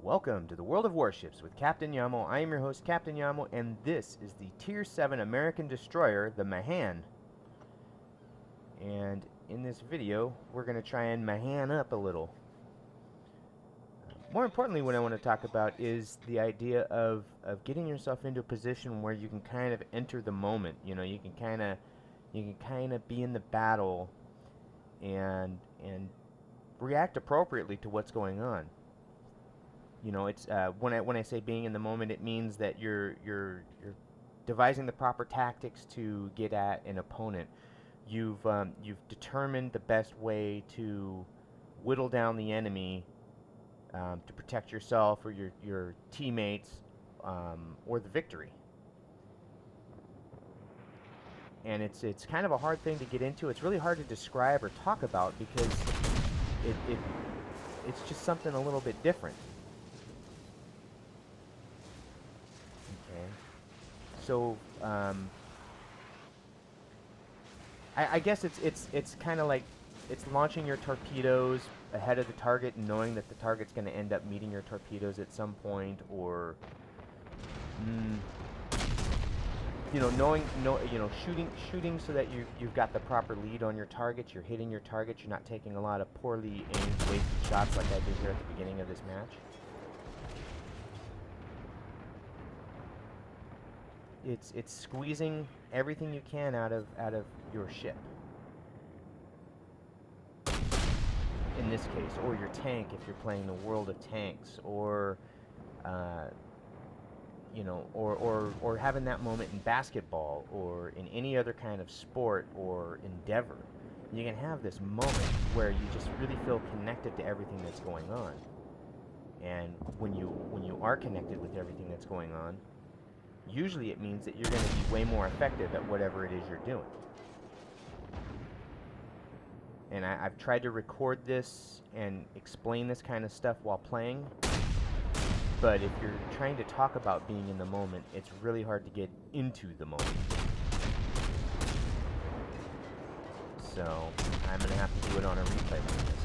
Welcome to the World of Warships with Captain Yamo. I am your host, Captain Yamo, and this is the Tier 7 American destroyer, the Mahan. And in this video, we're going to try and Mahan up a little. More importantly, what I want to talk about is the idea of getting yourself into a position where you can kind of enter the moment. You know, you can kind of be in the battle and react appropriately to what's going on. You know, it's when I say being in the moment, it means that you're devising the proper tactics to get at an opponent. You've determined the best way to whittle down the enemy to protect yourself or your teammates or the victory. And it's kind of a hard thing to get into. It's really hard to describe or talk about because it's just something a little bit different. So I guess it's kind of like it's launching your torpedoes ahead of the target and knowing that the target's going to end up meeting your torpedoes at some point, or you know, shooting so that you've got the proper lead on your target. You're hitting your target. You're not taking a lot of poorly aimed, wasted shots like I did here at the beginning of this match. It's squeezing everything you can out of your ship. In this case, or your tank if you're playing the World of Tanks, or you know, or having that moment in basketball or in any other kind of sport or endeavor. You can have this moment where you just really feel connected to everything that's going on. And when you are connected with everything that's going on, usually it means that you're going to be way more effective at whatever it is you're doing. And I've tried to record this and explain this kind of stuff while playing, but if you're trying to talk about being in the moment, it's really hard to get into the moment. So I'm going to have to do it on a replay like this.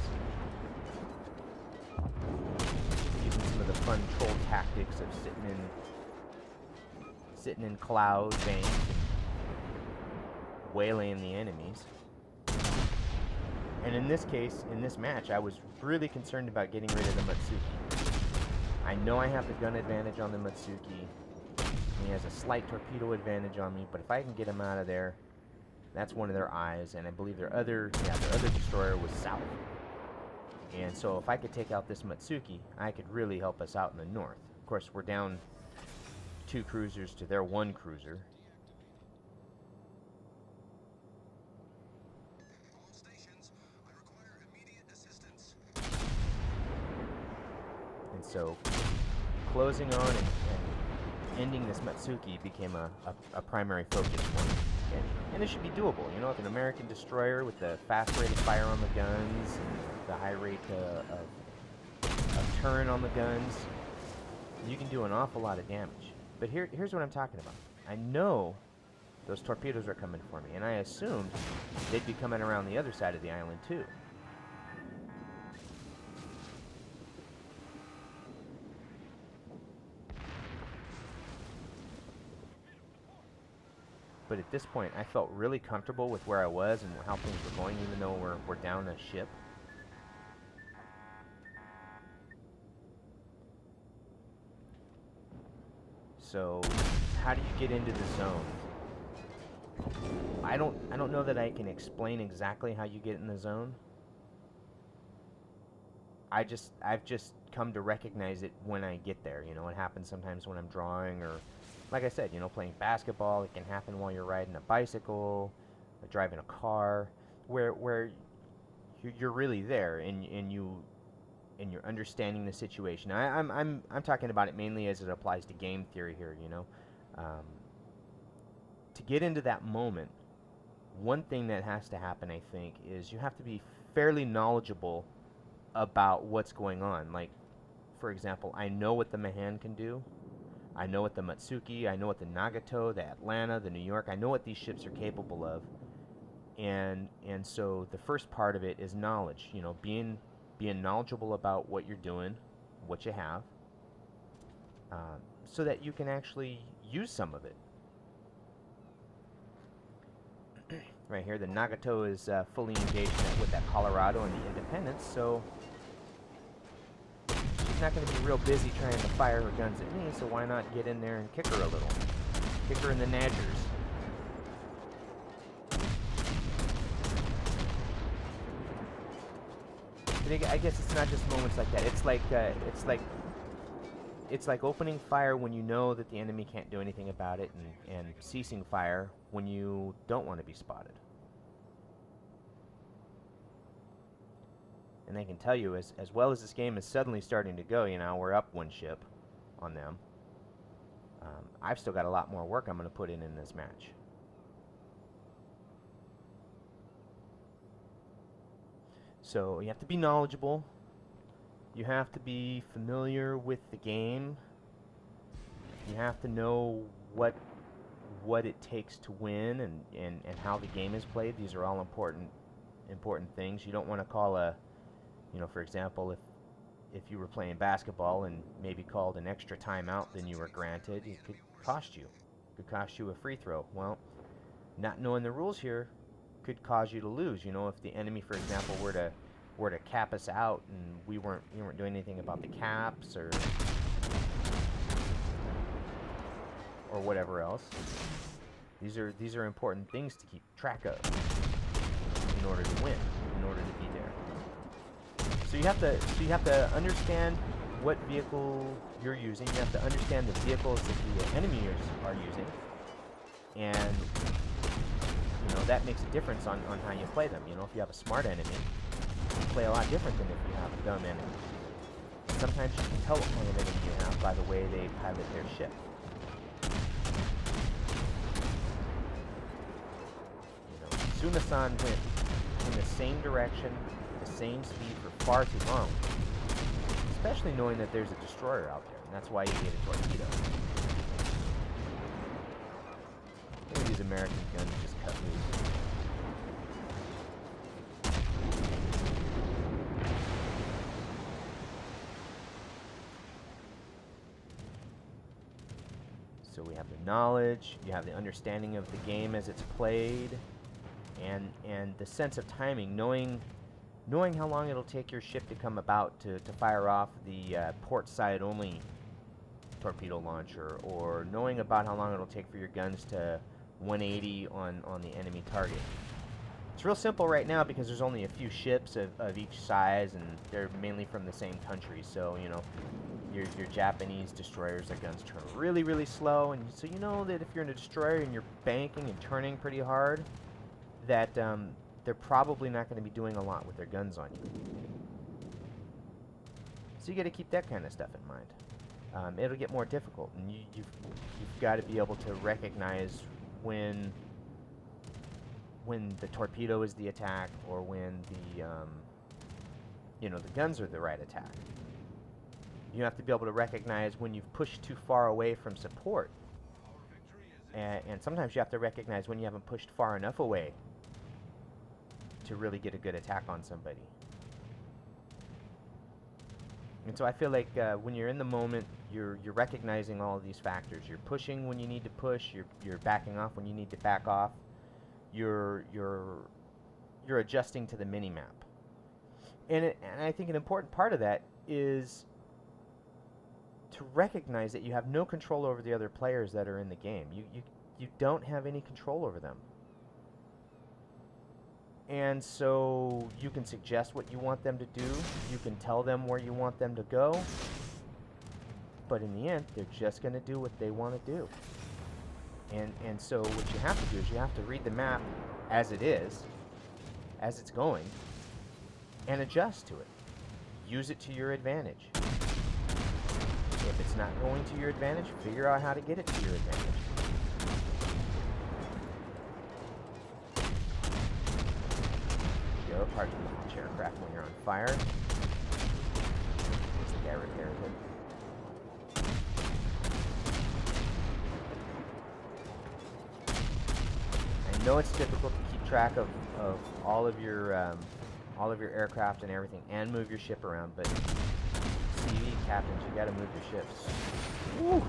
Using some of the fun troll tactics of sitting in cloud banks, waylaying the enemies. And in this case, in this match, I was really concerned about getting rid of the Matsuki. I know I have the gun advantage on the Matsuki. He has a slight torpedo advantage on me, but if I can get him out of there, that's one of their eyes, and I believe their other destroyer was south. And so if I could take out this Matsuki, I could really help us out in the north. Of course, we're down 2 cruisers to their 1 cruiser. All stations, I require immediate assistance. And so closing on and ending this Matsuki became a primary focus for me. And it should be doable, you know, with an American destroyer with the fast rate of fire on the guns and the high rate of turn on the guns, you can do an awful lot of damage. But here's what I'm talking about. I know those torpedoes are coming for me, and I assumed they'd be coming around the other side of the island too. But at this point, I felt really comfortable with where I was and how things were going, even though we're down a ship. So, how do you get into the zone? I don't know that I can explain exactly how you get in the zone. I've just come to recognize it when I get there. You know, it happens sometimes when I'm drawing, or like I said, you know, playing basketball. It can happen while you're riding a bicycle, or driving a car, where you're really there and you're understanding the situation. I'm talking about it mainly as it applies to game theory here, you know. To get into that moment, one thing that has to happen, I think, is you have to be fairly knowledgeable about what's going on. Like, for example, I know what the Mahan can do. I know what the Matsuki, I know what the Nagato, the Atlanta, the New York, I know what these ships are capable of. And so the first part of it is knowledge, you know, being knowledgeable about what you're doing, what you have, so that you can actually use some of it. Right here, the Nagato is fully engaged with that Colorado and the Independence, so she's not going to be real busy trying to fire her guns at me, so why not get in there and kick her a little? Kick her in the nadgers. But I guess it's not just moments like that. It's like opening fire when you know that the enemy can't do anything about it, and ceasing fire when you don't want to be spotted. And I can tell you, as well as this game is suddenly starting to go, you know, we're up one ship on them. I've still got a lot more work I'm going to put in this match. So you have to be knowledgeable. You have to be familiar with the game. You have to know what it takes to win and how the game is played. These are all important things. You don't want to call a, you know, for example, if you were playing basketball and maybe called an extra timeout than you were granted, it could cost you. It could cost you a free throw. Well, not knowing the rules here could cause you to lose. You know, if the enemy, for example, were to cap us out and we weren't doing anything about the caps or whatever else. These are important things to keep track of in order to win, in order to be there. So you have to understand what vehicle you're using. You have to understand the vehicles that the enemies are using, and you know that makes a difference on how you play them. You know, if you have a smart enemy, you play a lot different than if you have a dumb enemy. Sometimes you can tell what kind of enemy you have by the way they pilot their ship. You know, Suma-san went in the same direction, the same speed for far too long, especially knowing that there's a destroyer out there, and that's why he gave a torpedo. Look at these American guns just cut loose. So we have the knowledge, you have the understanding of the game as it's played, and the sense of timing, knowing how long it'll take your ship to come about to fire off the port side only torpedo launcher, or knowing about how long it'll take for your guns to 180 on the enemy target. It's real simple right now because there's only a few ships of each size, and they're mainly from the same country, so you know your Japanese destroyers, their guns turn really, really slow, and so you know that if you're in a destroyer and you're banking and turning pretty hard, that they're probably not going to be doing a lot with their guns on you. So you got to keep that kind of stuff in mind. It'll get more difficult, and you've got to be able to recognize when the torpedo is the attack, or when the you know, the guns are the right attack. You have to be able to recognize when you've pushed too far away from support, and sometimes you have to recognize when you haven't pushed far enough away to really get a good attack on somebody. And so I feel like when you're in the moment, you're recognizing all of these factors. You're pushing when you need to push. You're backing off when you need to back off. You're adjusting to the mini map. And I think an important part of that is to recognize that you have no control over the other players that are in the game. You don't have any control over them. And so you can suggest what you want them to do. You can tell them where you want them to go. But in the end, they're just going to do what they want to do. And so what you have to do is you have to read the map as it is, as it's going, and adjust to it. Use it to your advantage. If it's not going to your advantage, figure out how to get it to your advantage. Go, hard to launch aircraft when you're on fire. As the guy repairs it. I know it's difficult to keep track of all of your aircraft and everything, and move your ship around, but CV captains, you gotta move your ships. Woo!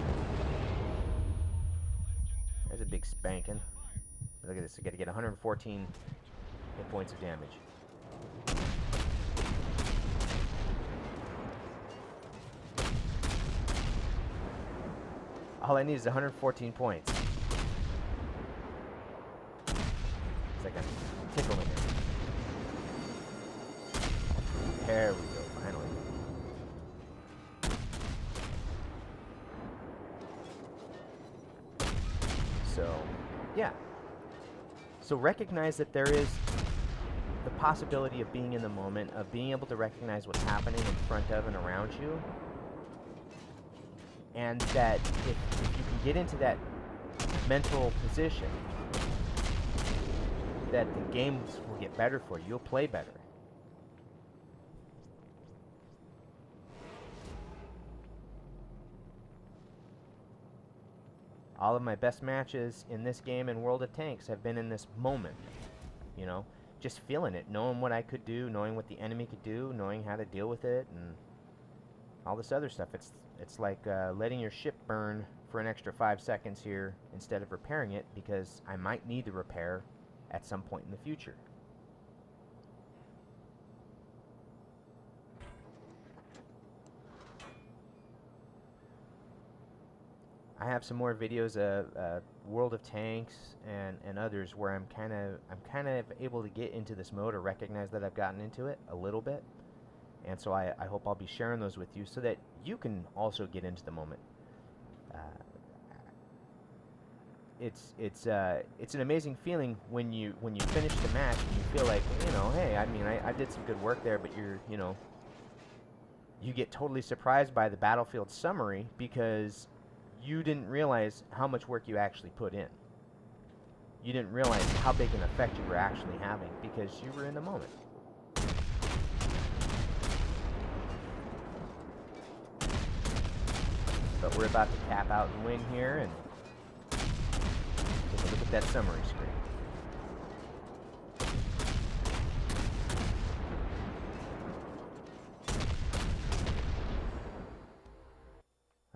There's a big spanking. Look at this, I gotta get 114 hit points of damage. All I need is 114 points. It's like a tickle in it. There we go, finally. So, yeah. So recognize that there is the possibility of being in the moment, of being able to recognize what's happening in front of and around you. And that if you can get into that mental position, that the games will get better for you. You'll play better. All of my best matches in this game and World of Tanks have been in this moment. You know, just feeling it, knowing what I could do, knowing what the enemy could do, knowing how to deal with it, and all this other stuff. It's like letting your ship burn for an extra 5 seconds here instead of repairing it, because I might need to repair at some point in the future. I have some more videos of World of Tanks and others where I'm kind of able to get into this mode or recognize that I've gotten into it a little bit, and so I hope I'll be sharing those with you so that you can also get into the moment. It's an amazing feeling when you finish the match and you feel like, you know, hey, I mean, I did some good work there, but you get totally surprised by the battlefield summary because you didn't realize how much work you actually put in. You didn't realize how big an effect you were actually having because you were in the moment. But we're about to cap out and win here, and take a look at that summary screen.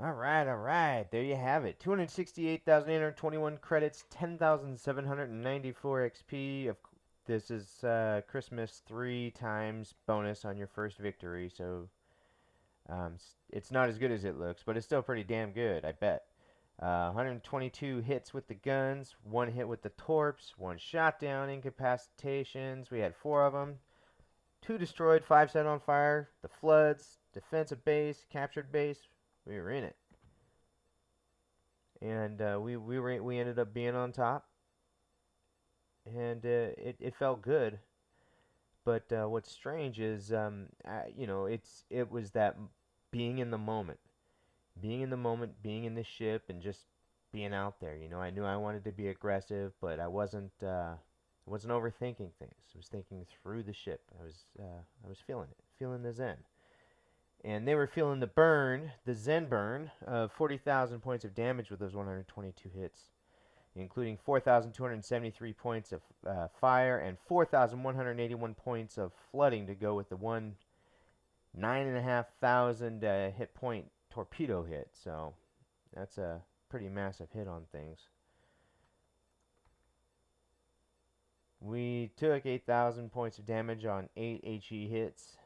All right, there you have it. 268,821 credits, 10,794 XP. This is Christmas 3 times bonus on your first victory, so it's not as good as it looks, but it's still pretty damn good, I bet. 122 hits with the guns, 1 hit with the torps, 1 shot down, incapacitations. We had 4 of them. 2 destroyed, 5 set on fire. The floods, defensive base, captured base. We were in it, and we ended up being on top, and it felt good. But what's strange is you know, it was that being in the moment, being in the ship, and just being out there. You know, I knew I wanted to be aggressive, but I wasn't overthinking things. I was thinking through the ship. I was feeling it, feeling the zen. And they were feeling the burn, the Zen burn, of 40,000 points of damage with those 122 hits, including 4,273 points of fire and 4,181 points of flooding to go with the 9,500 hit point torpedo hit. So that's a pretty massive hit on things. We took 8,000 points of damage on 8 HE hits.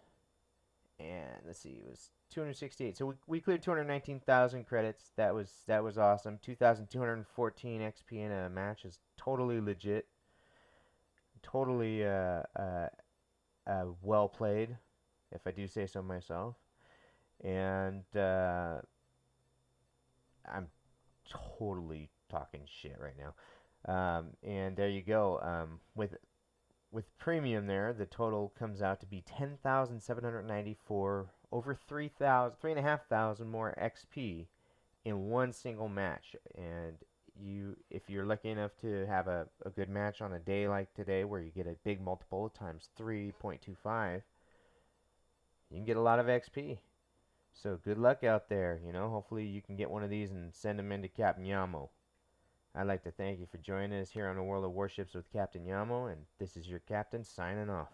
And let's see, it was 268. So we cleared 219,000 credits. That was awesome. 2,214 XP in a match is totally legit. Totally well played, if I do say so myself. And I'm totally talking shit right now. And there you go. With premium there, the total comes out to be 10,794, over 3,500 more XP in one single match. And if you're lucky enough to have a good match on a day like today, where you get a big multiple times 3.25, you can get a lot of XP. So good luck out there. You know, hopefully you can get one of these and send them into Captain Yamo. I'd like to thank you for joining us here on the World of Warships with Captain Yamo, and this is your captain signing off.